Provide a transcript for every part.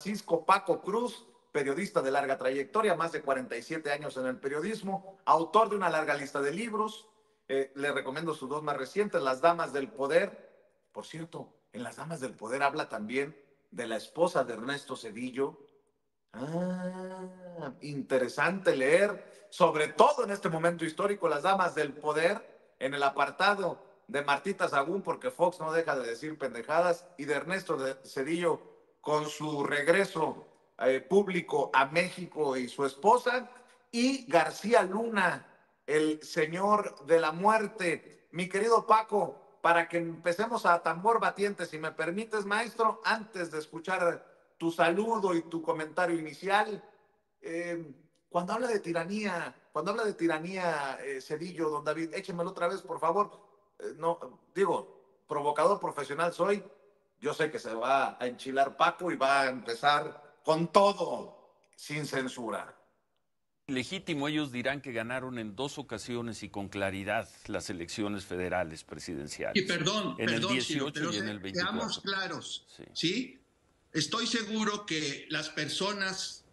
Francisco Paco Cruz, periodista de larga trayectoria, más de 47 años en el periodismo, autor de una larga lista de libros. Le recomiendo sus dos más recientes, Las Damas del Poder. Por cierto, en Las Damas del Poder habla también de la esposa de Ernesto Zedillo. Interesante leer, sobre todo en este momento histórico, Las Damas del Poder, en el apartado de Martita Sagún, porque Fox no deja de decir pendejadas, y de Ernesto Zedillo con su regreso público a México y su esposa, y García Luna, el señor de la muerte. Mi querido Paco, para que empecemos a tambor batiente, si me permites, maestro, antes de escuchar tu saludo y tu comentario inicial, cuando habla de tiranía, Zedillo, don David, échemelo otra vez, por favor. No, digo, provocador profesional soy, yo sé que se va a enchilar Paco y va a empezar con todo, sin censura. Legítimo, ellos dirán que ganaron en 2 ocasiones y con claridad las elecciones federales presidenciales. Y perdón, en el 18 Ciro, pero y en el 24. Seamos claros, ¿sí? Estoy seguro que las personas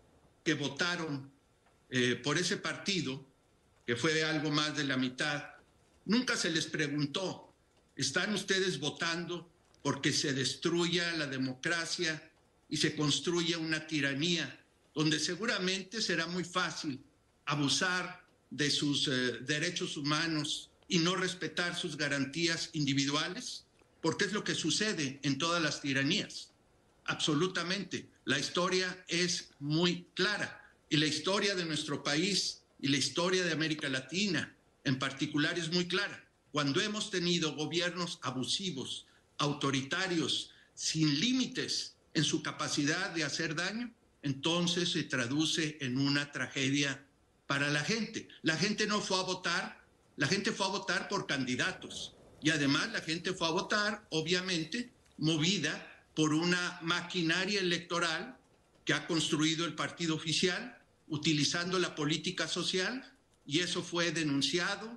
que votaron por ese partido, que fue algo más de la mitad, nunca se les preguntó, ¿están ustedes votando porque se destruya la democracia y se construya una tiranía donde seguramente será muy fácil abusar de sus derechos humanos y no respetar sus garantías individuales? Porque es lo que sucede en todas las tiranías. Absolutamente. La historia es muy clara. Y la historia de nuestro país y la historia de América Latina en particular es muy clara. Cuando hemos tenido gobiernos abusivos, autoritarios, sin límites en su capacidad de hacer daño, entonces se traduce en una tragedia para la gente. La gente no fue a votar, la gente fue a votar por candidatos. Y además la gente fue a votar, obviamente, movida por una maquinaria electoral que ha construido el partido oficial, utilizando la política social, y eso fue denunciado,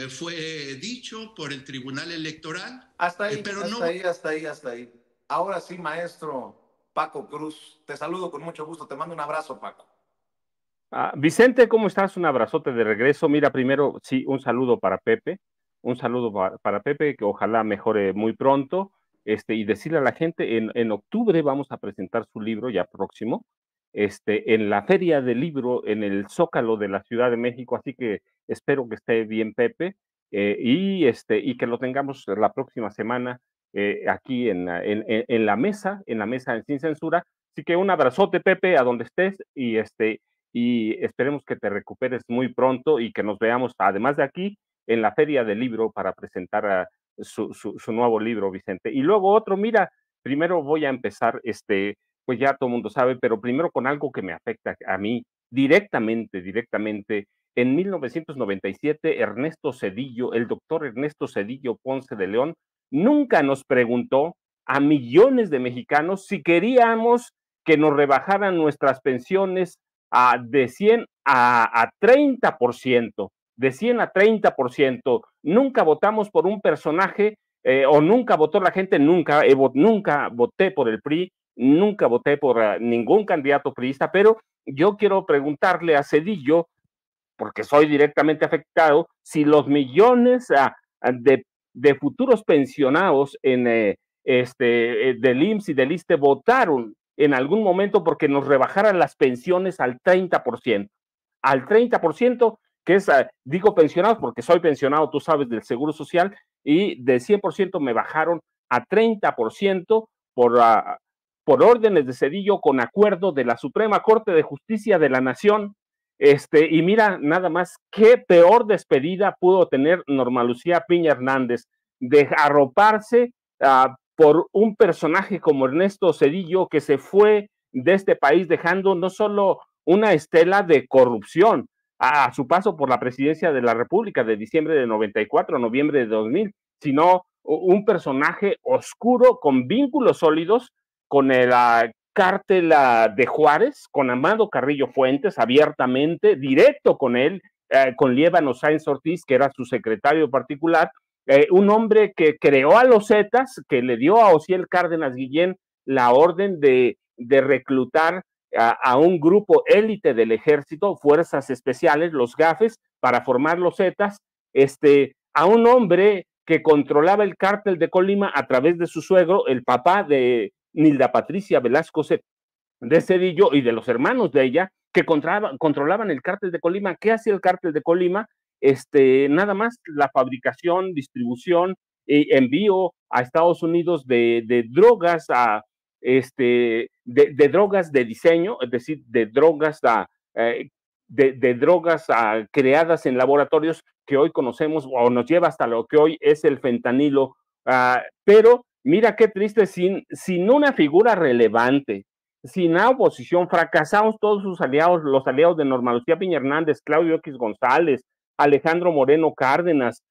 fue dicho por el Tribunal Electoral. Hasta ahí. Ahora sí, maestro Paco Cruz, te saludo con mucho gusto, te mando un abrazo, Paco. Vicente, ¿cómo estás? Un abrazote de regreso. Mira, primero, sí, un saludo para Pepe, para Pepe, que ojalá mejore muy pronto, y decirle a la gente, en octubre vamos a presentar su libro, ya próximo, en la Feria del Libro, en el Zócalo de la Ciudad de México, así que espero que esté bien Pepe, y que lo tengamos la próxima semana aquí en la mesa, en Sin Censura. Así que un abrazote, Pepe, a donde estés, y esperemos que te recuperes muy pronto y que nos veamos, además de aquí, en la Feria del Libro para presentar su nuevo libro, Vicente. Y luego otro, mira, primero voy a empezar, pues ya todo el mundo sabe, pero primero con algo que me afecta a mí directamente. En 1997, Ernesto Zedillo, el doctor Ernesto Zedillo Ponce de León, nunca nos preguntó a millones de mexicanos si queríamos que nos rebajaran nuestras pensiones de 100 a 30%, de 100 a 30%. Nunca votamos por un personaje, o nunca votó la gente, nunca voté por el PRI, nunca voté por ningún candidato priista, pero yo quiero preguntarle a Zedillo, porque soy directamente afectado, si los millones de futuros pensionados del IMSS y del ISSSTE votaron en algún momento porque nos rebajaran las pensiones al 30%, que es, digo pensionados porque soy pensionado, tú sabes, del Seguro Social, y del 100% me bajaron a 30% por órdenes de Zedillo con acuerdo de la Suprema Corte de Justicia de la Nación. Y mira, nada más, qué peor despedida pudo tener Norma Lucía Piña Hernández, de arroparse por un personaje como Ernesto Zedillo, que se fue de este país dejando no solo una estela de corrupción a su paso por la presidencia de la República de diciembre de 94 a noviembre de 2000, sino un personaje oscuro con vínculos sólidos con el cártel de Juárez, con Amado Carrillo Fuentes, abiertamente, directo con él, con Liévano Sáenz Ortiz, que era su secretario particular, un hombre que creó a los Zetas, que le dio a Osiel Cárdenas Guillén la orden de de reclutar a un grupo élite del ejército, fuerzas especiales, los GAFES, para formar los Zetas, a un hombre que controlaba el cártel de Colima a través de su suegro, el papá de Nilda Patricia Velasco de Cedillo y de los hermanos de ella, que controlaban el cártel de Colima. ¿Qué hacía el cártel de Colima? Nada más la fabricación, distribución y envío a Estados Unidos de drogas, de drogas de diseño, es decir, de drogas creadas en laboratorios que hoy conocemos o nos lleva hasta lo que hoy es el fentanilo. Pero mira qué triste, sin una figura relevante, sin la oposición, fracasamos todos sus aliados, los aliados de Norma Lucía Piña Hernández, Claudio X González, Alejandro Moreno Cárdenas,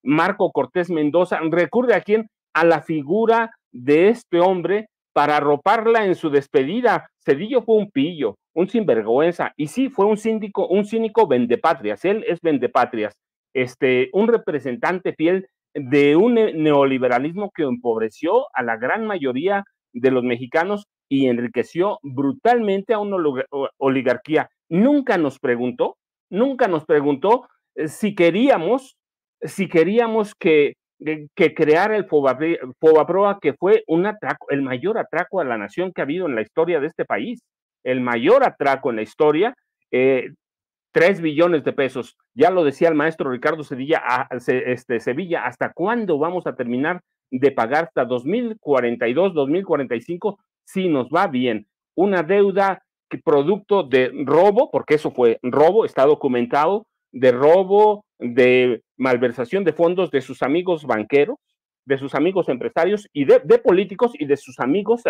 Marco Cortés Mendoza. ¿Recurre a quién? A la figura de este hombre para arroparla en su despedida. Cedillo fue un pillo, un sinvergüenza, y sí, fue un cínico vendepatrias. Él es vendepatrias, un representante fiel de un neoliberalismo que empobreció a la gran mayoría de los mexicanos y enriqueció brutalmente a una oligarquía. Nunca nos preguntó si queríamos que creara el Fobaproa, que fue un atraco, el mayor atraco a la nación que ha habido en la historia de este país, el mayor atraco en la historia, 3 billones de pesos. Ya lo decía el maestro Ricardo Sevilla, ¿hasta cuándo vamos a terminar de pagar? Hasta 2042, 2045, si nos va bien. Una deuda que producto de robo, porque eso fue robo, está documentado, de robo, de malversación de fondos de sus amigos banqueros, de sus amigos empresarios y de políticos y de sus amigos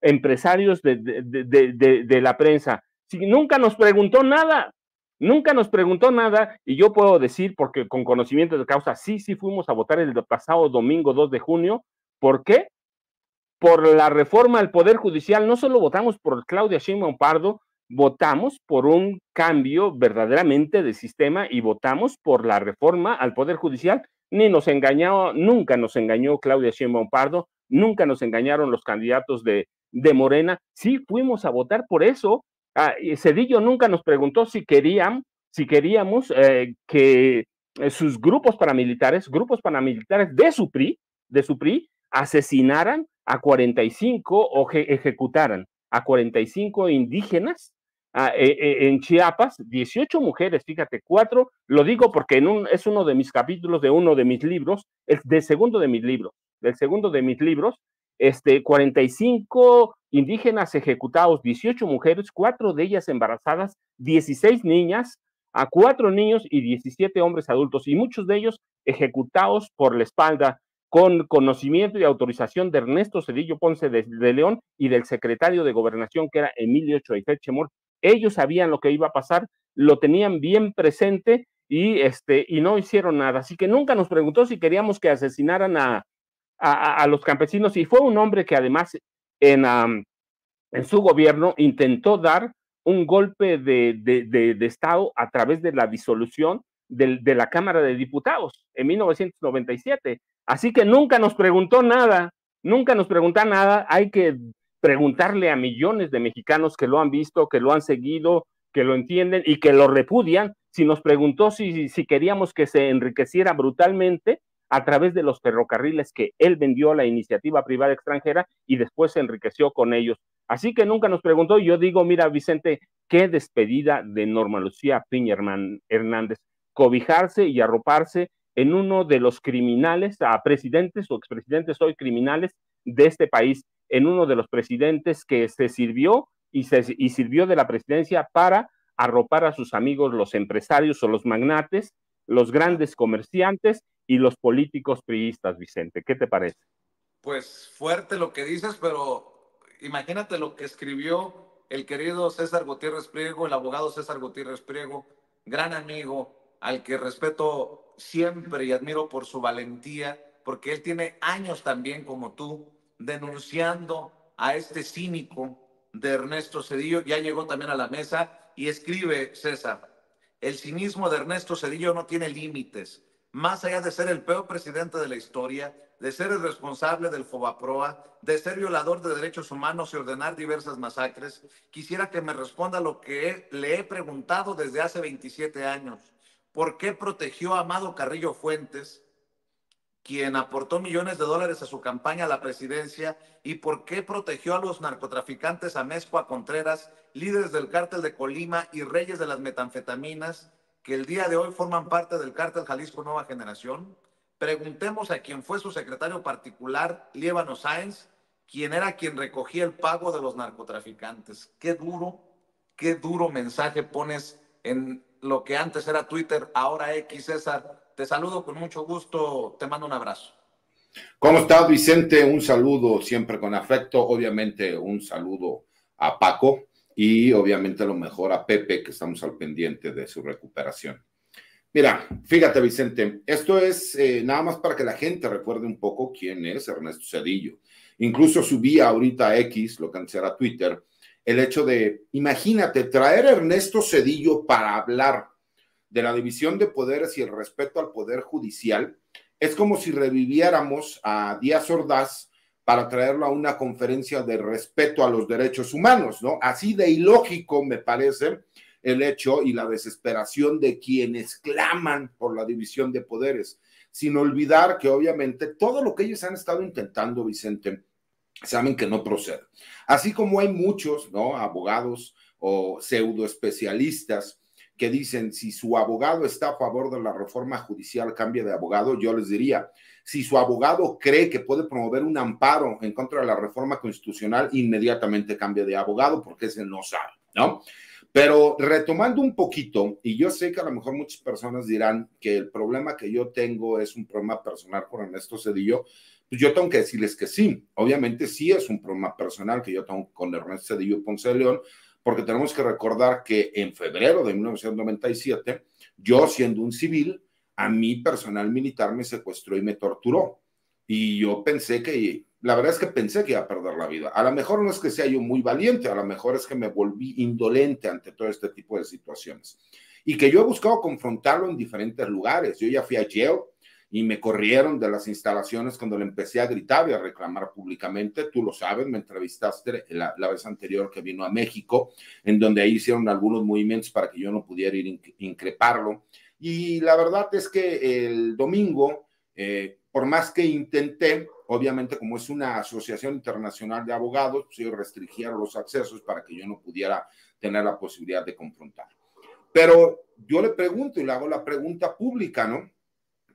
empresarios de la prensa. Si nunca nos preguntó nada, y yo puedo decir, porque con conocimiento de causa, sí fuimos a votar el pasado domingo 2 de junio. ¿Por qué? Por la reforma al Poder Judicial. No solo votamos por Claudia Sheinbaum Pardo, votamos por un cambio verdaderamente de sistema y votamos por la reforma al Poder Judicial. Nunca nos engañó Claudia Sheinbaum Pardo, nunca nos engañaron los candidatos de Morena. Sí fuimos a votar por eso. Cedillo nunca nos preguntó si queríamos que sus grupos paramilitares de su PRI, asesinaran a 45 o ejecutaran a 45 indígenas en Chiapas, 18 mujeres, fíjate, 4, lo digo porque es uno de mis capítulos de uno de mis libros, del segundo de mis libros, 45 indígenas ejecutados, 18 mujeres, 4 de ellas embarazadas, 16 niñas, a 4 niños y 17 hombres adultos, y muchos de ellos ejecutados por la espalda, con conocimiento y autorización de Ernesto Zedillo Ponce de León y del secretario de Gobernación, que era Emilio Choifer Chemol. Ellos sabían lo que iba a pasar, lo tenían bien presente y no hicieron nada. Así que nunca nos preguntó si queríamos que asesinaran a los campesinos, y fue un hombre que además en su gobierno intentó dar un golpe de Estado a través de la disolución de la Cámara de Diputados en 1997. Así que nunca nos preguntó nada. Hay que preguntarle a millones de mexicanos que lo han visto, que lo han seguido, que lo entienden y que lo repudian, si nos preguntó si queríamos que se enriqueciera brutalmente a través de los ferrocarriles que él vendió a la iniciativa privada extranjera y después se enriqueció con ellos. Así que nunca nos preguntó. Y yo digo, mira, Vicente, qué despedida de Norma Lucía Piña Hernández, cobijarse y arroparse en uno de los criminales, presidentes o expresidentes hoy criminales de este país, en uno de los presidentes que se sirvió y sirvió de la presidencia para arropar a sus amigos, los empresarios o los magnates, los grandes comerciantes y los políticos priistas. Vicente, ¿qué te parece? Pues fuerte lo que dices, pero imagínate lo que escribió el querido César Gutiérrez Priego, el abogado César Gutiérrez Priego, gran amigo, al que respeto siempre y admiro por su valentía, porque él tiene años también, como tú, denunciando a este cínico de Ernesto Zedillo. Ya llegó también a la mesa y escribe, César: el cinismo de Ernesto Zedillo no tiene límites. más allá de ser el peor presidente de la historia, de ser el responsable del Fobaproa, de ser violador de derechos humanos y ordenar diversas masacres, quisiera que me responda lo que le he preguntado desde hace 27 años. ¿Por qué protegió a Amado Carrillo Fuentes, quien aportó millones de dólares a su campaña a la presidencia, y por qué protegió a los narcotraficantes Amezcua Contreras, líderes del cártel de Colima y reyes de las metanfetaminas, que el día de hoy forman parte del cártel Jalisco Nueva Generación? Preguntemos a quien fue su secretario particular, Líbano Sáenz, quien era quien recogía el pago de los narcotraficantes. Qué duro mensaje pones en lo que antes era Twitter, ahora X, César. Te saludo con mucho gusto, te mando un abrazo. ¿Cómo estás, Vicente? Un saludo siempre con afecto, obviamente un saludo a Paco y obviamente lo mejor a Pepe, que estamos al pendiente de su recuperación. Mira, fíjate, Vicente, esto es nada más para que la gente recuerde un poco quién es Ernesto Zedillo. Incluso subí ahorita a X, lo que antes era Twitter, el hecho de, imagínate, traer a Ernesto Zedillo para hablar de la división de poderes y el respeto al poder judicial, es como si reviviéramos a Díaz Ordaz para traerlo a una conferencia de respeto a los derechos humanos, ¿no? Así de ilógico me parece el hecho y la desesperación de quienes claman por la división de poderes, sin olvidar que obviamente todo lo que ellos han estado intentando, Vicente, saben que no procede. Así como hay muchos, ¿no?, abogados o pseudo especialistas que dicen, si su abogado está a favor de la reforma judicial, cambie de abogado. Yo les diría, si su abogado cree que puede promover un amparo en contra de la reforma constitucional, inmediatamente cambie de abogado, porque ese no sabe, ¿no? Pero retomando un poquito, y yo sé que a lo mejor muchas personas dirán que el problema que yo tengo es un problema personal con Ernesto Zedillo, pues yo tengo que decirles que sí, obviamente sí es un problema personal que yo tengo con Ernesto Zedillo Ponce de León, porque tenemos que recordar que en febrero de 1997, yo siendo un civil, a mí personal militar me secuestró y me torturó. Y yo pensé que, la verdad es que pensé que iba a perder la vida. A lo mejor no es que sea yo muy valiente, a lo mejor es que me volví indolente ante todo este tipo de situaciones. Y que yo he buscado confrontarlo en diferentes lugares. Yo ya fui a Yale y me corrieron de las instalaciones cuando le empecé a gritar y a reclamar públicamente. Tú lo sabes, me entrevistaste la vez anterior que vino a México, en donde ahí hicieron algunos movimientos para que yo no pudiera ir increparlo. Y la verdad es que el domingo, por más que intenté, obviamente como es una asociación internacional de abogados, pues ellos restringieron los accesos para que yo no pudiera tener la posibilidad de confrontar. Pero yo le pregunto y le hago la pregunta pública, ¿no?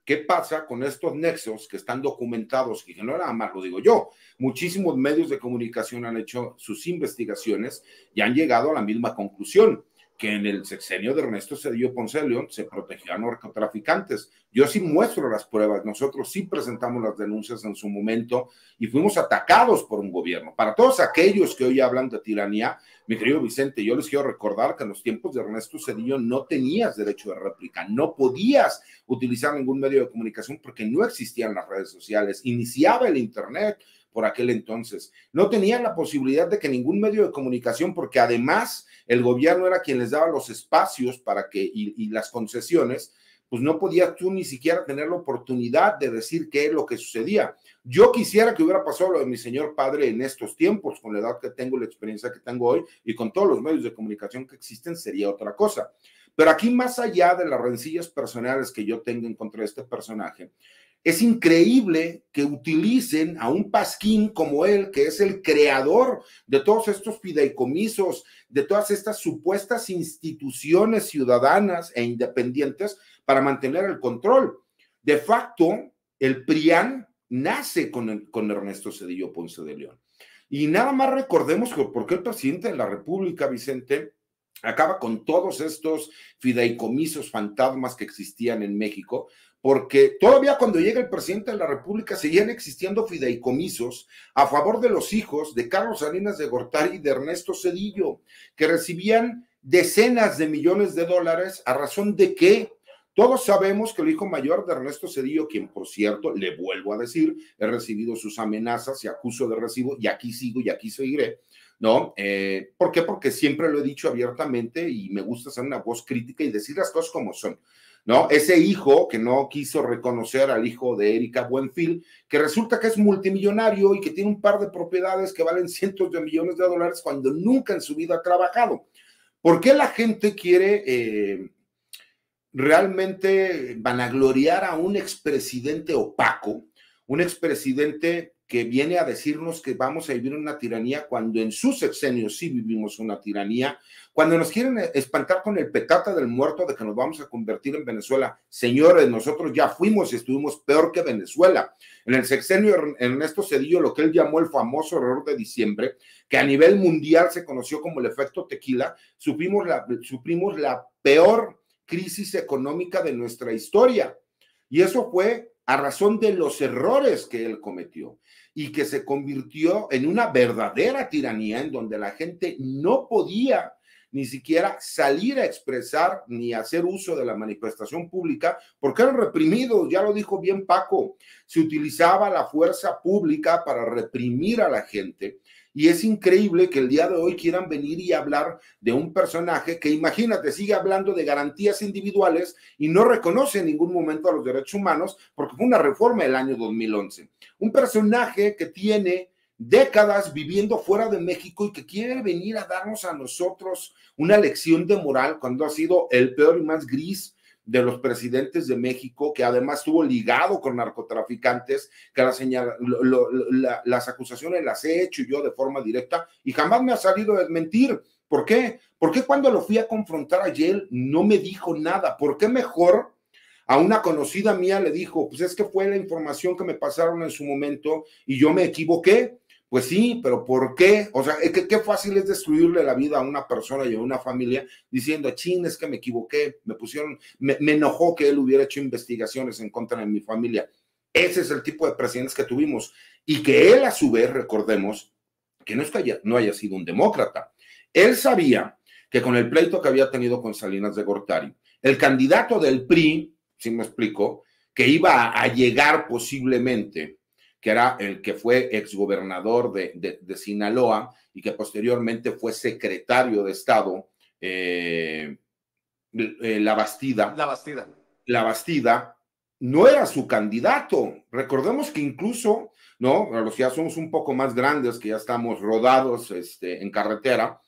¿Qué pasa con estos nexos que están documentados? Y que no nada más lo digo yo, muchísimos medios de comunicación han hecho sus investigaciones y han llegado a la misma conclusión, que en el sexenio de Ernesto Zedillo Ponce de León se protegió a narcotraficantes. Yo sí muestro las pruebas, nosotros sí presentamos las denuncias en su momento y fuimos atacados por un gobierno. Para todos aquellos que hoy hablan de tiranía, mi querido Vicente, yo les quiero recordar que en los tiempos de Ernesto Zedillo no tenías derecho de réplica, no podías utilizar ningún medio de comunicación porque no existían las redes sociales, iniciaba el internet por aquel entonces, no tenían la posibilidad de que ningún medio de comunicación, porque además el gobierno era quien les daba los espacios para que, y las concesiones, pues no podías tú ni siquiera tener la oportunidad de decir qué es lo que sucedía. Yo quisiera que hubiera pasado lo de mi señor padre en estos tiempos, con la edad que tengo, la experiencia que tengo hoy y con todos los medios de comunicación que existen, sería otra cosa. Pero aquí, más allá de las rencillas personales que yo tengo en contra de este personaje, es increíble que utilicen a un pasquín como él, que es el creador de todos estos fideicomisos, de todas estas supuestas instituciones ciudadanas e independientes para mantener el control. De facto, el PRIAN nace con Ernesto Zedillo Ponce de León. Y nada más recordemos por qué el presidente de la República, Vicente, acaba con todos estos fideicomisos fantasmas que existían en México, porque todavía cuando llega el presidente de la República seguían existiendo fideicomisos a favor de los hijos de Carlos Salinas de Gortari y de Ernesto Zedillo, que recibían decenas de millones de dólares a razón de que todos sabemos que el hijo mayor de Ernesto Zedillo, quien por cierto, le vuelvo a decir, he recibido sus amenazas y acuso de recibo y aquí sigo y aquí seguiré, ¿no? ¿Por qué? Porque siempre lo he dicho abiertamente y me gusta ser una voz crítica y decir las cosas como son. ¿no? Ese hijo que no quiso reconocer al hijo de Erika Buenfil, que resulta que es multimillonario y que tiene un par de propiedades que valen cientos de millones de dólares cuando nunca en su vida ha trabajado. ¿Por qué la gente quiere realmente vanagloriar a un expresidente opaco, un expresidente que viene a decirnos que vamos a vivir una tiranía cuando en su sexenio sí vivimos una tiranía, cuando nos quieren espantar con el petate del muerto de que nos vamos a convertir en Venezuela? Señores, nosotros ya fuimos y estuvimos peor que Venezuela. En el sexenio de Ernesto Zedillo, lo que él llamó el famoso error de diciembre, que a nivel mundial se conoció como el efecto tequila, supimos la peor crisis económica de nuestra historia. Y eso fue a razón de los errores que él cometió y que se convirtió en una verdadera tiranía en donde la gente no podía ni siquiera salir a expresar ni hacer uso de la manifestación pública porque eran reprimidos. Ya lo dijo bien Paco, se utilizaba la fuerza pública para reprimir a la gente. Y es increíble que el día de hoy quieran venir y hablar de un personaje que, imagínate, sigue hablando de garantías individuales y no reconoce en ningún momento a los derechos humanos porque fue una reforma del año 2011. Un personaje que tiene décadas viviendo fuera de México y que quiere venir a darnos a nosotros una lección de moral cuando ha sido el peor y más gris de los presidentes de México, que además estuvo ligado con narcotraficantes, que las acusaciones las he hecho yo de forma directa y jamás me ha salido a desmentir. ¿Por qué? ¿Por qué cuando lo fui a confrontar ayer no me dijo nada? ¿Por qué mejor a una conocida mía le dijo, pues es que fue la información que me pasaron en su momento y yo me equivoqué? Pues sí, pero ¿por qué? O sea, qué fácil es destruirle la vida a una persona y a una familia diciendo, chin, es que me equivoqué, me enojó que él hubiera hecho investigaciones en contra de mi familia. Ese es el tipo de presidentes que tuvimos y que él a su vez, recordemos, que no haya sido un demócrata. Él sabía que con el pleito que había tenido con Salinas de Gortari, el candidato del PRI, si me explico, que iba a llegar posiblemente, que era el que fue exgobernador de Sinaloa y que posteriormente fue secretario de Estado, La Bastida, no era su candidato. Recordemos que incluso, ¿no? Los que ya somos un poco más grandes, que ya estamos rodados en carretera,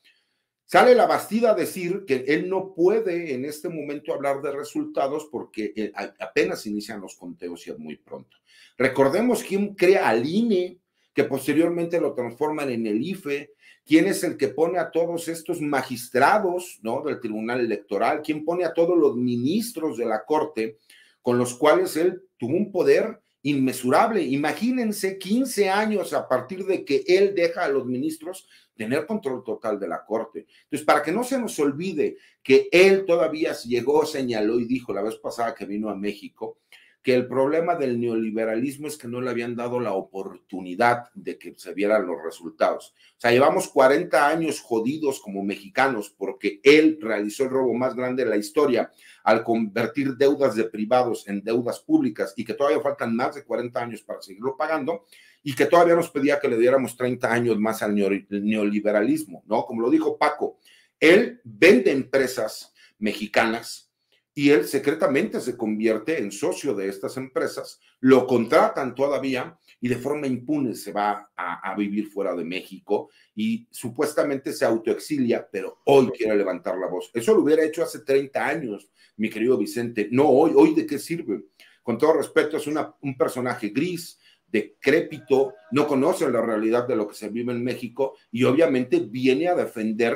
sale La Bastida a decir que él no puede en este momento hablar de resultados porque apenas inician los conteos y es muy pronto. Recordemos quién crea al INE, que posteriormente lo transforman en el IFE, quién es el que pone a todos estos magistrados, ¿no?, del Tribunal Electoral, quién pone a todos los ministros de la Corte, con los cuales él tuvo un poder inmesurable. Imagínense 15 años a partir de que él deja a los ministros tener control total de la Corte. Entonces, para que no se nos olvide que él todavía llegó, señaló y dijo la vez pasada que vino a México, que el problema del neoliberalismo es que no le habían dado la oportunidad de que se vieran los resultados. O sea, llevamos 40 años jodidos como mexicanos porque él realizó el robo más grande de la historia al convertir deudas de privados en deudas públicas y que todavía faltan más de 40 años para seguirlo pagando y que todavía nos pedía que le diéramos 30 años más al neoliberalismo, ¿no? Como lo dijo Paco, él vende empresas mexicanas y él secretamente se convierte en socio de estas empresas, lo contratan todavía y de forma impune se va a vivir fuera de México y supuestamente se autoexilia, pero hoy quiere levantar la voz. Eso lo hubiera hecho hace 30 años, mi querido Vicente. No hoy. ¿Hoy de qué sirve? Con todo respeto, es un personaje gris, decrépito, no conoce la realidad de lo que se vive en México y obviamente viene a defender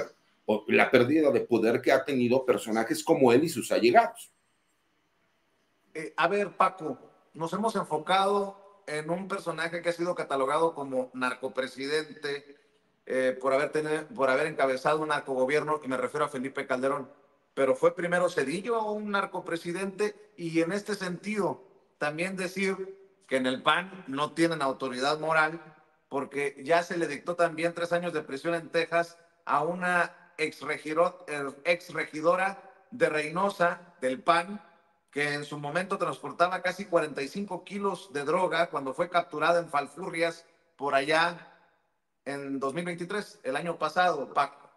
la pérdida de poder que ha tenido personajes como él y sus allegados. A ver, Paco, nos hemos enfocado en un personaje que ha sido catalogado como narcopresidente por haber encabezado un narcogobierno, y me refiero a Felipe Calderón, pero fue primero Zedillo un narcopresidente, y en este sentido también decir que en el PAN no tienen autoridad moral porque ya se le dictó también 3 años de prisión en Texas a una exregidora de Reynosa del PAN, que en su momento transportaba casi 45 kilos de droga cuando fue capturada en Falfurrias por allá en 2023, el año pasado, Paco.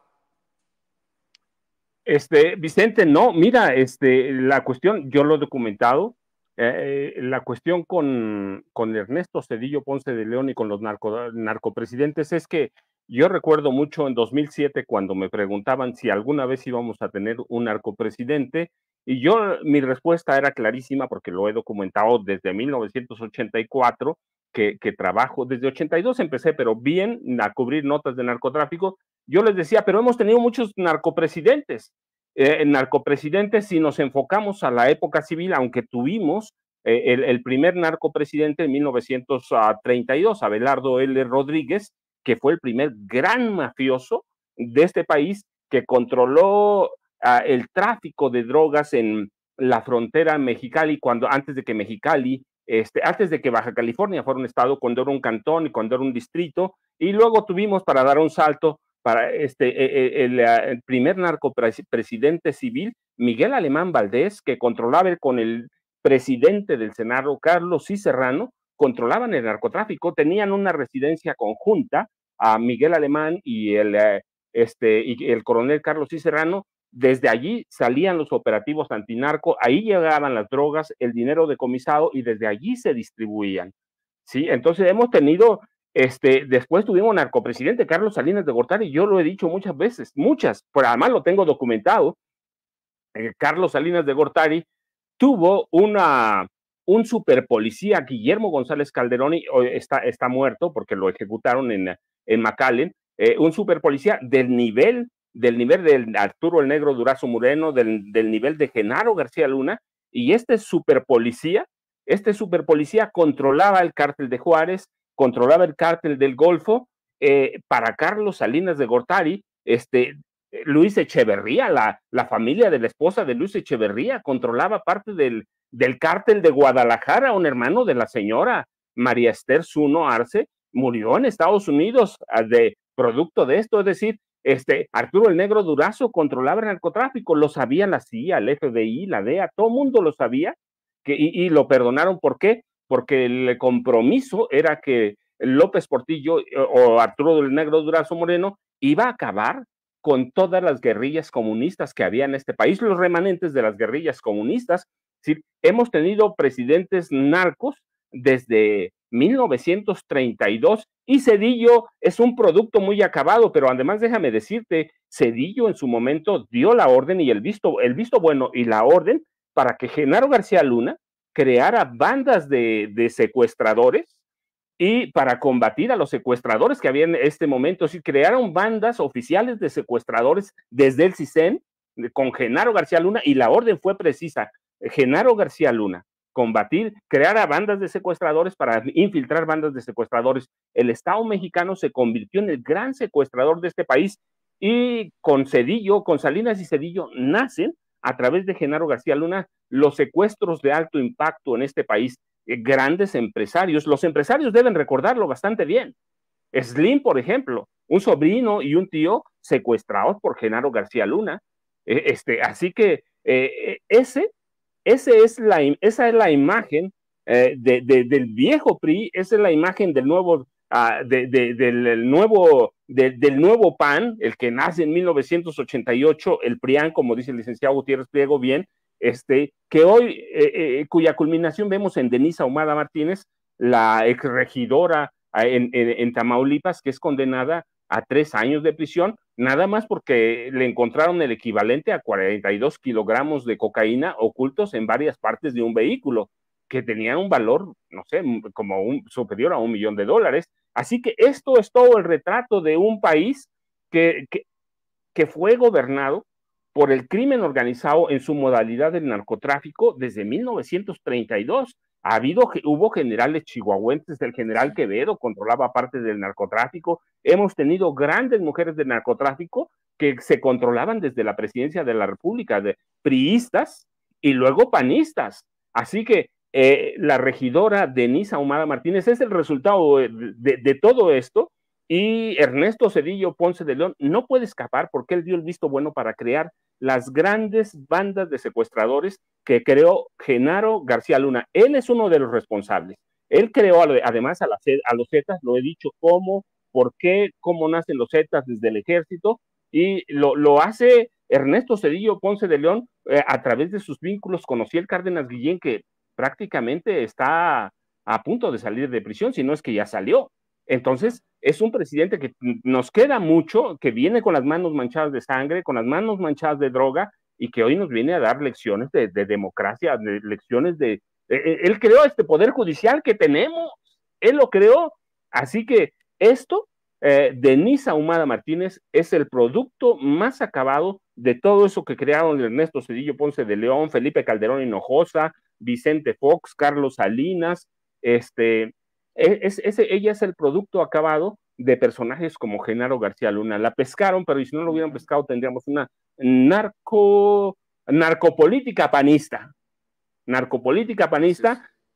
Vicente, no, mira, la cuestión, yo lo he documentado, la cuestión con Ernesto Zedillo Ponce de León y con los narcopresidentes es que yo recuerdo mucho en 2007 cuando me preguntaban si alguna vez íbamos a tener un narcopresidente, y mi respuesta era clarísima porque lo he documentado desde 1984, que trabajo, desde 82 empecé, pero bien a cubrir notas de narcotráfico. Yo les decía, pero hemos tenido muchos narcopresidentes. Si nos enfocamos a la época civil, aunque tuvimos el primer narcopresidente en 1932, Abelardo L. Rodríguez, que fue el primer gran mafioso de este país que controló el tráfico de drogas en la frontera Mexicali, antes de que Mexicali, antes de que Baja California fuera un estado, cuando era un cantón y cuando era un distrito, y luego tuvimos, para dar un salto, para el primer narcopresidente civil, Miguel Alemán Valdés, que controlaba con el presidente del Senado, Carlos C. Serrano, controlaban el narcotráfico, tenían una residencia conjunta, a Miguel Alemán y el coronel Carlos C. Serrano. Desde allí salían los operativos antinarco, ahí llegaban las drogas, el dinero decomisado, y desde allí se distribuían. ¿Sí? Entonces hemos tenido, después tuvimos un narcopresidente, Carlos Salinas de Gortari, yo lo he dicho muchas veces, pero además lo tengo documentado. Carlos Salinas de Gortari tuvo un superpolicía, Guillermo González Calderón, está muerto porque lo ejecutaron en McAllen, un superpolicía del nivel de Arturo el Negro Durazo Moreno, del nivel de Genaro García Luna, y este superpolicía controlaba el cártel de Juárez, controlaba el cártel del Golfo. Para Carlos Salinas de Gortari, Luis Echeverría, la familia de la esposa de Luis Echeverría, controlaba parte del cártel de Guadalajara. Un hermano de la señora María Esther Zuno Arce murió en Estados Unidos de producto de esto. Es decir, Arturo el Negro Durazo controlaba el narcotráfico, lo sabía la CIA, el FBI, la DEA, todo el mundo lo sabía, y lo perdonaron. ¿Por qué? Porque el compromiso era que López Portillo o Arturo el Negro Durazo Moreno iba a acabar con todas las guerrillas comunistas que había en este país, los remanentes de las guerrillas comunistas. ¿Sí? Hemos tenido presidentes narcos desde 1932, y Zedillo es un producto muy acabado, pero además déjame decirte, Zedillo en su momento dio la orden y el visto bueno y la orden para que Genaro García Luna creara bandas de secuestradores, y para combatir a los secuestradores que había en este momento, sí, crearon bandas oficiales de secuestradores desde el CISEN con Genaro García Luna, y la orden fue precisa: Genaro García Luna, crear a bandas de secuestradores para infiltrar bandas de secuestradores. El Estado mexicano se convirtió en el gran secuestrador de este país, y con Salinas y Zedillo nacen, a través de Genaro García Luna, los secuestros de alto impacto en este país. Grandes empresarios, los empresarios deben recordarlo bastante bien. Slim, por ejemplo, un sobrino y un tío secuestrados por Genaro García Luna. Así que esa es la imagen del viejo PRI, esa es la imagen del nuevo, del nuevo PAN, el que nace en 1988, el PRIAN, como dice el licenciado Gutiérrez Priego bien, que hoy, cuya culminación vemos en Denise Ahumada Martínez, la exregidora en Tamaulipas, que es condenada a 3 años de prisión, nada más porque le encontraron el equivalente a 42 kilogramos de cocaína ocultos en varias partes de un vehículo, que tenía un valor, no sé, como superior a $1 millón. Así que esto es todo el retrato de un país que fue gobernado por el crimen organizado en su modalidad del narcotráfico desde 1932. Hubo generales chihuahuenses, el general Quevedo controlaba parte del narcotráfico. Hemos tenido grandes mujeres del narcotráfico que se controlaban desde la presidencia de la República, de priistas y luego panistas. Así que la regidora Denise Ahumada Martínez es el resultado de todo esto, y Ernesto Zedillo Ponce de León no puede escapar porque él dio el visto bueno para crear las grandes bandas de secuestradores que creó Genaro García Luna. Él es uno de los responsables. Él creó además a los Zetas, lo he dicho, cómo nacen los Zetas desde el ejército, y lo hace Ernesto Zedillo Ponce de León, a través de sus vínculos, conocía el Cárdenas Guillén, que prácticamente está a punto de salir de prisión, si no es que ya salió. Entonces, es un presidente que nos queda mucho, que viene con las manos manchadas de sangre, con las manos manchadas de droga, y que hoy nos viene a dar lecciones de democracia, lecciones de... él creó este poder judicial que tenemos, él lo creó, así que esto, Denise Ahumada Martínez, es el producto más acabado de todo eso que crearon Ernesto Zedillo Ponce de León, Felipe Calderón Hinojosa, Vicente Fox, Carlos Salinas, ella es el producto acabado de personajes como Genaro García Luna. La pescaron, pero si no lo hubieran pescado tendríamos una narcopolítica panista.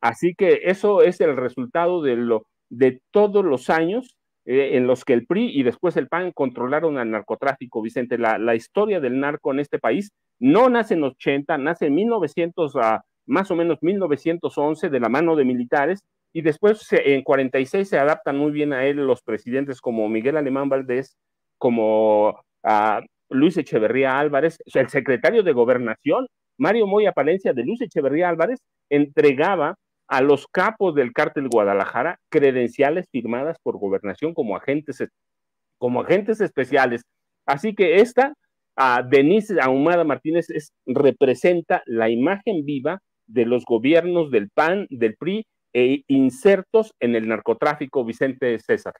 Así que eso es el resultado de todos los años en los que el PRI y después el PAN controlaron al narcotráfico, Vicente. La historia del narco en este país no nace en los 80, nace en 1900, más o menos 1911, de la mano de militares, y después en 46 se adaptan muy bien a él los presidentes como Miguel Alemán Valdés, como Luis Echeverría Álvarez, el secretario de Gobernación, Mario Moya Palencia, de Luis Echeverría Álvarez, entregaba a los capos del cártel Guadalajara credenciales firmadas por Gobernación como agentes especiales. Así que Denise Ahumada Martínez representa la imagen viva de los gobiernos del PAN, del PRI, e insertos en el narcotráfico, Vicente César.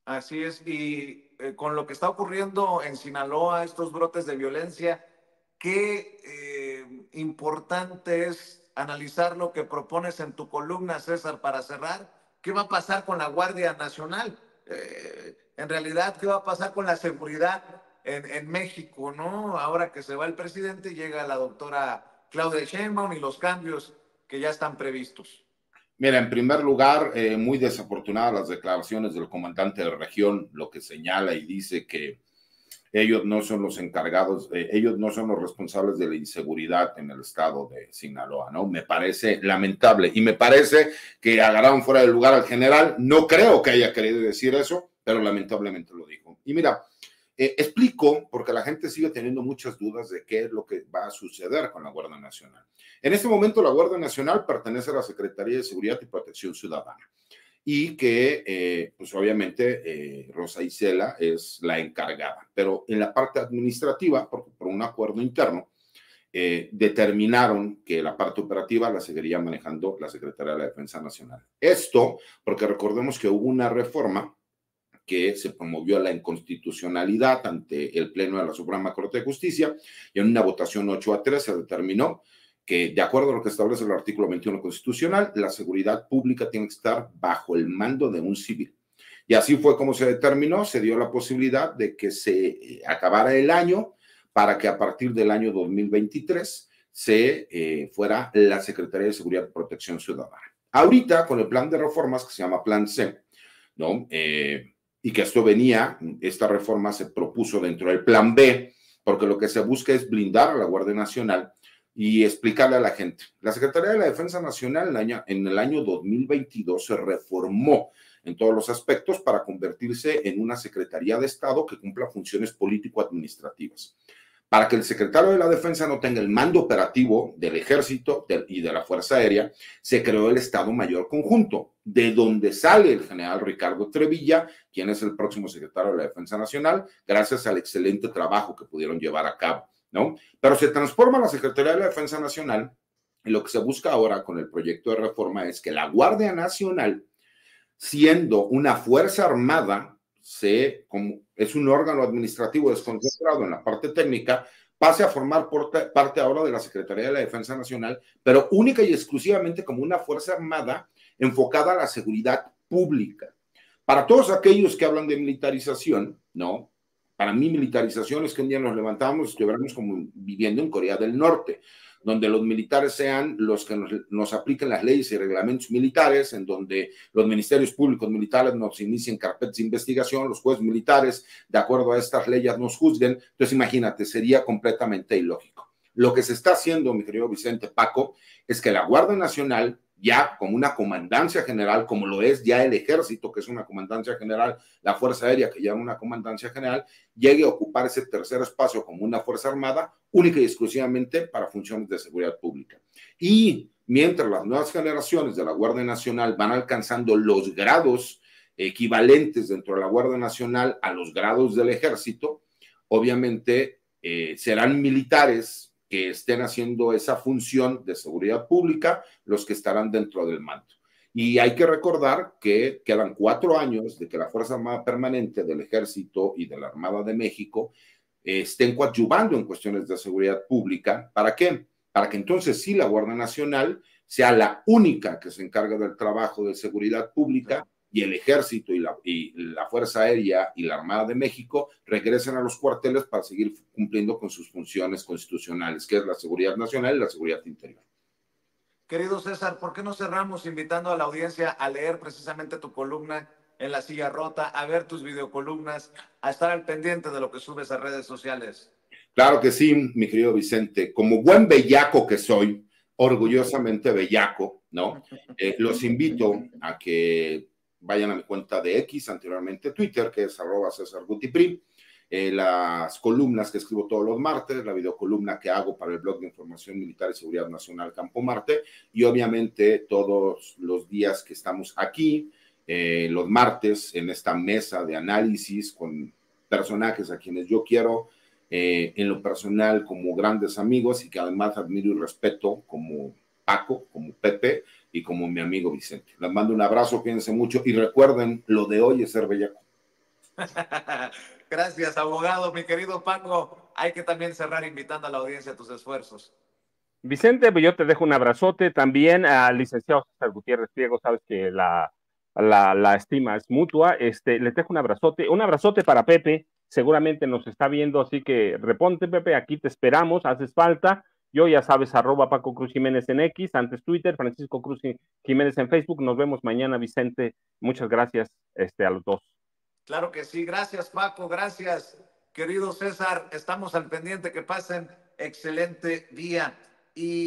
Así es, y con lo que está ocurriendo en Sinaloa, estos brotes de violencia, qué importante es analizar lo que propones en tu columna, César, para cerrar. ¿Qué va a pasar con la Guardia Nacional? En realidad, ¿qué va a pasar con la seguridad en México, ¿no? Ahora que se va el presidente, llega la doctora Claudia Sheinbaum y los cambios que ya están previstos. Mira, en primer lugar, muy desafortunadas las declaraciones del comandante de región, lo que señala y dice que ellos no son los encargados, ellos no son los responsables de la inseguridad en el estado de Sinaloa, ¿no? Me parece lamentable y me parece que agarraron fuera del lugar al general. No creo que haya querido decir eso, pero lamentablemente lo dijo. Y mira, explico, porque la gente sigue teniendo muchas dudas de qué es lo que va a suceder con la Guardia Nacional. En este momento la Guardia Nacional pertenece a la Secretaría de Seguridad y Protección Ciudadana y que, pues obviamente, Rosa Isela es la encargada. Pero en la parte administrativa, por un acuerdo interno, determinaron que la parte operativa la seguiría manejando la Secretaría de la Defensa Nacional. Esto porque recordemos que hubo una reforma que se promovió la inconstitucionalidad ante el Pleno de la Suprema Corte de Justicia y en una votación 8-3 se determinó que, de acuerdo a lo que establece el artículo 21 constitucional, la seguridad pública tiene que estar bajo el mando de un civil. Y así fue como se determinó, se dio la posibilidad de que se acabara el año para que a partir del año 2023 se fuera la Secretaría de Seguridad y Protección Ciudadana. Ahorita, con el plan de reformas que se llama Plan C, ¿no? Y que esta reforma se propuso dentro del Plan B, porque lo que se busca es blindar a la Guardia Nacional y explicarle a la gente. La Secretaría de la Defensa Nacional en el año 2022 se reformó en todos los aspectos para convertirse en una Secretaría de Estado que cumpla funciones político-administrativas. Para que el secretario de la Defensa no tenga el mando operativo del Ejército y de la Fuerza Aérea, se creó el Estado Mayor Conjunto, de donde sale el general Ricardo Trevilla, quien es el próximo secretario de la Defensa Nacional, gracias al excelente trabajo que pudieron llevar a cabo, ¿no? Pero se transforma la Secretaría de la Defensa Nacional y lo que se busca ahora con el proyecto de reforma es que la Guardia Nacional, siendo una fuerza armada, como es un órgano administrativo desconcentrado en la parte técnica, pase a formar parte ahora de la Secretaría de la Defensa Nacional, pero única y exclusivamente como una fuerza armada enfocada a la seguridad pública. Para todos aquellos que hablan de militarización, ¿no? Para mí militarización es que un día nos levantamos y estuviéramos como viviendo en Corea del Norte, donde los militares sean los que nos apliquen las leyes y reglamentos militares, en donde los ministerios públicos militares nos inicien carpetas de investigación, los jueces militares, de acuerdo a estas leyes, nos juzguen. Entonces, imagínate, sería completamente ilógico. Lo que se está haciendo, mi querido Vicente, Paco, es que la Guardia Nacional ya como una comandancia general, como lo es ya el ejército, que es una comandancia general, la Fuerza Aérea, que ya es una comandancia general, llegue a ocupar ese tercer espacio como una Fuerza Armada, única y exclusivamente para funciones de seguridad pública. Y mientras las nuevas generaciones de la Guardia Nacional van alcanzando los grados equivalentes dentro de la Guardia Nacional a los grados del ejército, obviamente serán militares que estén haciendo esa función de seguridad pública los que estarán dentro del mando. Y hay que recordar que quedan 4 años de que la Fuerza Armada Permanente del Ejército y de la Armada de México estén coadyuvando en cuestiones de seguridad pública. ¿Para qué? Para que entonces sí la Guardia Nacional sea la única que se encarga del trabajo de seguridad pública y el Ejército y la Fuerza Aérea y la Armada de México regresen a los cuarteles para seguir cumpliendo con sus funciones constitucionales, que es la seguridad nacional y la seguridad interior. Querido César, ¿por qué no cerramos invitando a la audiencia a leer precisamente tu columna en La Silla Rota, a ver tus videocolumnas, a estar al pendiente de lo que subes a redes sociales? Claro que sí, mi querido Vicente. Como buen bellaco que soy, orgullosamente bellaco, ¿no? Los invito a que vayan a mi cuenta de X, anteriormente Twitter, que es @CésarGutiPri, las columnas que escribo todos los martes, la videocolumna que hago para el blog de información militar y seguridad nacional Campo Marte, y obviamente todos los días que estamos aquí, los martes, en esta mesa de análisis con personajes a quienes yo quiero, en lo personal como grandes amigos y que además admiro y respeto, como Paco, como Pepe y como mi amigo Vicente. Les mando un abrazo, cuídense mucho y recuerden, lo de hoy es ser bellaco. Gracias, abogado. Mi querido Paco, hay que también cerrar invitando a la audiencia a tus esfuerzos. Vicente, pues yo te dejo un abrazote también al licenciado César Gutiérrez Priego, sabes que la estima es mutua. Les dejo un abrazote para Pepe, seguramente nos está viendo, así que reponte, Pepe, aquí te esperamos, haces falta. Yo ya sabes, @Paco Cruz Jiménez en X, antes Twitter, Francisco Cruz Jiménez en Facebook. Nos vemos mañana, Vicente. Muchas gracias a los dos. Claro que sí, gracias Paco, gracias querido César, estamos al pendiente, que pasen excelente día. Y